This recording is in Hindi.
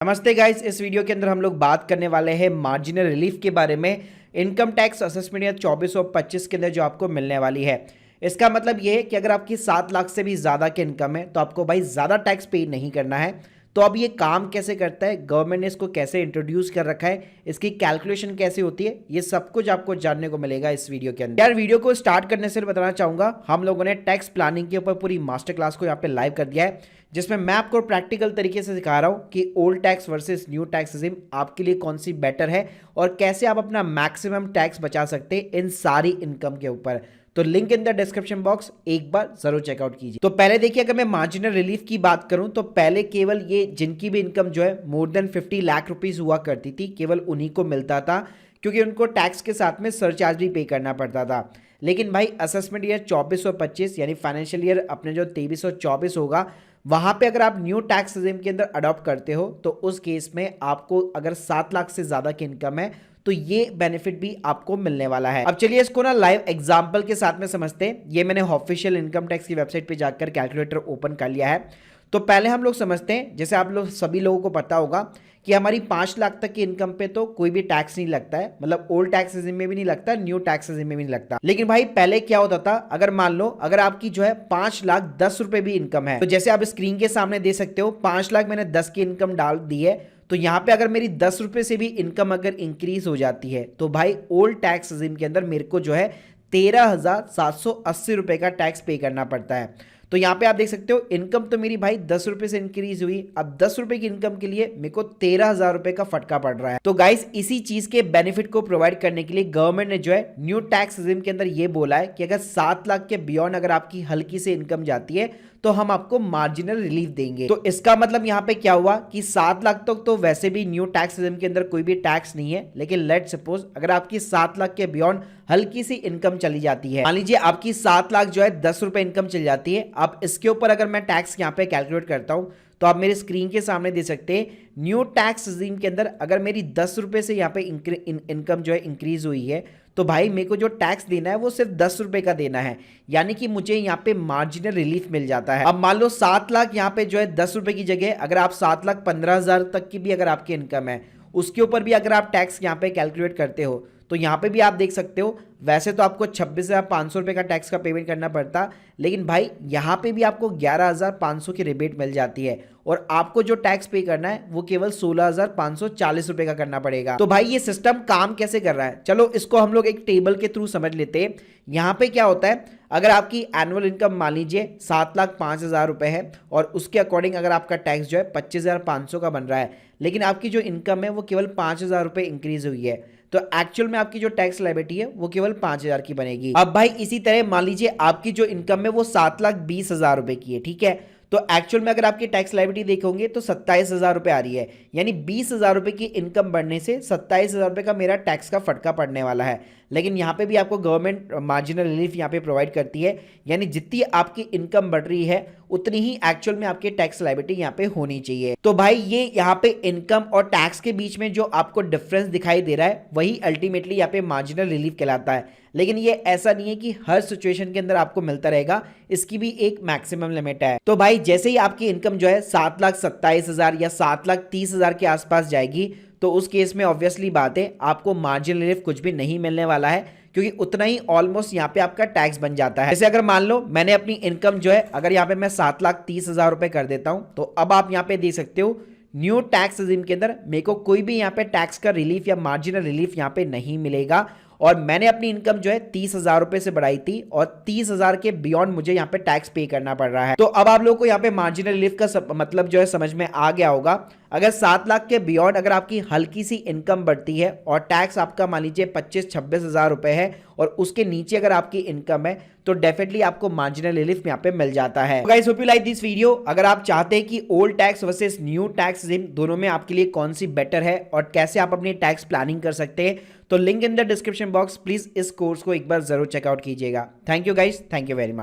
नमस्ते गाइस, इस वीडियो के अंदर हम लोग बात करने वाले हैं मार्जिनल रिलीफ के बारे में। इनकम टैक्स असेसमेंट या 2425 के अंदर जो आपको मिलने वाली है, इसका मतलब ये है कि अगर आपकी 7 लाख से भी ज़्यादा की इनकम है तो आपको भाई ज़्यादा टैक्स पे नहीं करना है। तो अब ये काम कैसे करता है, गवर्नमेंट ने इसको कैसे इंट्रोड्यूस कर रखा है, इसकी कैलकुलेशन कैसे होती है, ये सब कुछ आपको जानने को मिलेगा इस वीडियो के अंदर। यार वीडियो को स्टार्ट करने से बताना चाहूँगा, हम लोगों ने टैक्स प्लानिंग के ऊपर पूरी मास्टर क्लास को यहाँ पे लाइव कर दिया है, जिसमें मैं आपको प्रैक्टिकल तरीके से सिखा रहा हूँ कि old tax versus new tax regime आपके लिए कौन सी बेटर है और कैसे आप अपना मैक्सिमम टैक्स बचा सकते हैं इन सारी इनकम के ऊपर। तो link in the description box, एक बार जरूर चेकआउट कीजिए। तो पहले देखिए, अगर मैं मार्जिनल रिलीफ की बात करूं तो पहले केवल ये जिनकी भी इनकम जो है मोर देन 50 लाख रुपीस हुआ करती थी, केवल उन्हीं को मिलता था, क्योंकि उनको टैक्स के साथ में सरचार्ज भी पे करना पड़ता था। लेकिन भाई असेसमेंट ईयर 2425 यानी फाइनेंशियल ईयर अपने जो 2324 होगा, वहां पे अगर आप न्यू टैक्स रिजिम के अंदर अडॉप्ट करते हो तो उस केस में आपको अगर 7 लाख से ज्यादा की इनकम है तो ये बेनिफिट भी आपको मिलने वाला है। अब चलिए इसको ना लाइव एग्जांपल के साथ में समझते हैं। ये मैंने ऑफिशियल इनकम टैक्स की वेबसाइट पे जाकर कैलकुलेटर ओपन कर लिया है। तो पहले हम लोग समझते हैं, जैसे आप लोग सभी लोगों को पता होगा कि हमारी 5 लाख तक की इनकम पे तो कोई भी टैक्स नहीं लगता है, मतलब ओल्ड टैक्स रिजिम में भी नहीं लगता, न्यू टैक्स रिजिम में भी नहीं लगता। लेकिन भाई पहले क्या होता था, अगर मान लो अगर आपकी जो है 5,10,000 भी इनकम है, तो जैसे आप स्क्रीन के सामने दे सकते हो 5 लाख मैंने 10 की इनकम डाल दी है, तो यहां पे अगर मेरी 10 रुपए से भी इनकम अगर इंक्रीज हो जाती है तो भाई ओल्ड टैक्स रिजिम के अंदर मेरे को जो है 13,780 रुपए का टैक्स पे करना पड़ता है। तो यहाँ पे आप देख सकते हो इनकम तो मेरी भाई 10 रुपए से इंक्रीज हुई, अब 10 रुपए की इनकम के लिए मेरे को 13,000 रुपए का फटका पड़ रहा है। तो गाइस इसी चीज के बेनिफिट को प्रोवाइड करने के लिए गवर्नमेंट ने जो है न्यू टैक्स रिजिम के अंदर ये बोला है कि अगर 7 लाख के बियॉन्ड अगर आपकी हल्की से इनकम जाती है तो हम आपको मार्जिनल रिलीफ देंगे। तो इसका मतलब यहाँ पे क्या हुआ कि 7 लाख तक तो वैसे भी न्यू टैक्स रिजिम के अंदर कोई भी टैक्स नहीं है, लेकिन लेट सपोज अगर आपकी 7 लाख के बियॉन्ड हल्की सी इनकम चली जाती है, मान लीजिए आपकी 7 लाख जो है 10 रुपए इनकम चली जाती है, अब इसके ऊपर अगर मैं टैक्स यहाँ पे कैलकुलेट करता हूं तो आप मेरे स्क्रीन के सामने दे सकते हैं न्यू टैक्स रिजीम के अंदर अगर मेरी 10 रुपए से यहाँ पे इनकम जो है इंक्रीज हुई है, तो भाई मेरे को जो टैक्स देना है वो सिर्फ 10 रुपए का देना है, यानी कि मुझे यहाँ पे मार्जिनल रिलीफ मिल जाता है। अब मान लो 7 लाख यहाँ पे जो है 10 रुपए की जगह अगर आप 7,15,000 तक की भी अगर आपकी इनकम है, उसके ऊपर भी अगर आप टैक्स यहाँ पे कैलकुलेट करते हो तो यहाँ पे भी आप देख सकते हो वैसे तो आपको 26,500 रुपये का टैक्स का पेमेंट करना पड़ता, लेकिन भाई यहाँ पे भी आपको 11,500 की रिबेट मिल जाती है और आपको जो टैक्स पे करना है वो केवल 16,540 रुपये का करना पड़ेगा। तो भाई ये सिस्टम काम कैसे कर रहा है, चलो इसको हम लोग एक टेबल के थ्रू समझ लेते हैं। यहाँ पे क्या होता है, अगर आपकी एनुअल इनकम मान लीजिए 7,05,000 रुपये है और उसके अकॉर्डिंग अगर आपका टैक्स जो है 25,500 का बन रहा है, लेकिन आपकी जो इनकम है वो केवल 5,000 रुपये इंक्रीज हुई है, तो एक्चुअल में आपकी जो टैक्स लायबिलिटी है वो केवल 5,000 की बनेगी। अब भाई इसी तरह मान लीजिए आपकी जो इनकम है वो 7,20,000 रुपए की है, ठीक है, तो एक्चुअल में अगर आपकी टैक्स लायबिलिटी देखोगे तो 27,000 रुपए आ रही है, यानी 20,000 रुपए की इनकम बढ़ने से 27,000 रुपए का मेरा टैक्स का फटका पड़ने वाला है। लेकिन यहाँ पे भी आपको गवर्नमेंट मार्जिनल रिलीफ यहाँ पे प्रोवाइड करती है, यानी जितनी आपकी इनकम बढ़ रही है उतनी ही एक्चुअल में आपकी टैक्स लायबिलिटी यहाँ पे होनी चाहिए। तो भाई ये यहाँ पे इनकम और टैक्स के बीच में जो आपको डिफरेंस दिखाई दे रहा है वही अल्टीमेटली यहाँ पे मार्जिनल रिलीफ कहलाता है। लेकिन ये ऐसा नहीं है कि हर सिचुएशन के अंदर आपको मिलता रहेगा, इसकी भी एक मैक्सिमम लिमिट है। तो भाई जैसे ही आपकी इनकम जो है 7,27,000 या 7,30,000 के आसपास जाएगी तो उस केस में ऑब्वियसली बात है आपको मार्जिनल रिलीफ कुछ भी नहीं मिलने वाला है, क्योंकि उतना ही ऑलमोस्ट यहाँ पे आपका टैक्स बन जाता है। जैसे अगर मान लो मैंने अपनी इनकम जो है अगर यहाँ पे मैं 7,30,000 रुपए कर देता हूँ, तो अब आप यहाँ पे देख सकते हो न्यू टैक्स रिजीम के अंदर मेरे को कोई भी यहाँ पे टैक्स का रिलीफ या मार्जिनल रिलीफ यहाँ पे नहीं मिलेगा, और मैंने अपनी इनकम जो है 30,000 रुपए से बढ़ाई थी और 30,000 के बियॉन्ड मुझे यहाँ पे टैक्स पे करना पड़ रहा है। तो अब आप लोगों को यहाँ पे मार्जिनल रिलीफ का मतलब जो है समझ में आ गया होगा। अगर 7 लाख के बियॉन्ड अगर आपकी हल्की सी इनकम बढ़ती है और टैक्स आपका मान लीजिए 25-26,000 रुपए है और उसके नीचे अगर आपकी इनकम है तो डेफिनेटली आपको मार्जिनल रिलीफ यहाँ पे मिल जाता है। Guys hope you like this video. अगर आप चाहते हैं कि old tax versus new tax regime दोनों में आपके लिए कौन सी बेटर है और कैसे आप अपनी टैक्स प्लानिंग कर सकते हैं, तो link in the description box, please इस कोर्स को एक बार जरूर चेकआउट कीजिएगा। Thank you guys, thank you very much.